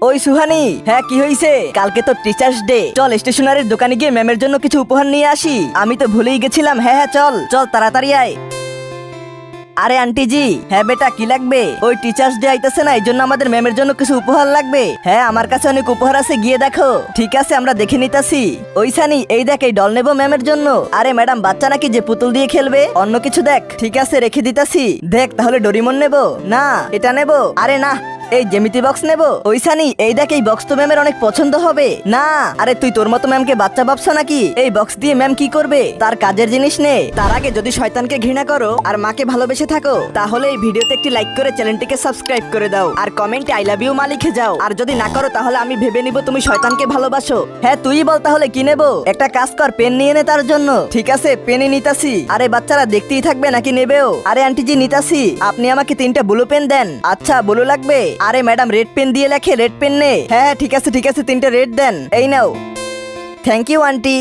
ওই সুহানি, হ্যাঁ কি হইছে? কালকে তো টিচার্স ডে, চল স্টেশনারির দোকানে গিয়ে ম্যামের জন্য কিছু উপহার নিয়ে আসি। আমি তো ভুলেই গেছিলাম। হ্যাঁ হ্যাঁ চল চল তাড়াতাড়ি আয়। আরে আন্টি জি, হ্যাঁ বেটা কি লাগবে? ওই টিচার্স ডে আইতেছে না, এই জন্য আমাদের ম্যামের জন্য কিছু উপহার লাগবে। হ্যাঁ আমার কাছে অনেক উপহার আছে, গিয়ে দেখো। ঠিক আছে আমরা দেখে নিতাছি। ওই সানি এই দেখ, এই ডল নেবো ম্যামের জন্য। আরে ম্যাডাম বাচ্চা নাকি যে পুতুল দিয়ে খেলবে? অন্য কিছু দেখ। ঠিক আছে রেখে দিতাছি। দেখ তাহলে ডোরিমন নেবো না এটা নেবো? আরে না এই জ্যামিতি বক্স নেবো। ওই সানি এই দেখ, এই বক্স তো ম্যামের অনেক পছন্দ হবে। না আরে তুই তোর মতো ম্যামকে বাচ্চা ভাবছো নাকি? এই বক্স দিয়ে ম্যাম কি করবে? তার কাজের জিনিস নে। তার আগে যদি শয়তানকে ঘৃণা করো আর মাকে ভালোবেসে থাকো, তাহলে এই ভিডিওতে একটি লাইক করে চ্যানেলটিকে সাবস্ক্রাইব করে দাও আর কমেন্টে আই লাভ ইউ মা লিখে যাও। আর যদি না করো তাহলে আমি ভেবে নিব তুমি শয়তানকে ভালোবাসো। হ্যাঁ তুই বল তাহলে কি নেবো? একটা কাজ কর, পেন নিয়ে নে তার জন্য। ঠিক আছে পেনই নিতাছি। আরে বাচ্চারা দেখতেই থাকবে নাকি নেবেও? আরে আন্টি জি নিতাছি, আপনি আমাকে 3টা ব্লু পেন দেন। আচ্ছা ব্লু লাগবে? আরে ম্যাডাম রেড পেন দিয়ে লেখে, রেড পেন নে। হ্যাঁ ঠিক আছে 3টে রেড দেন, এই নাও। Thank you aunty.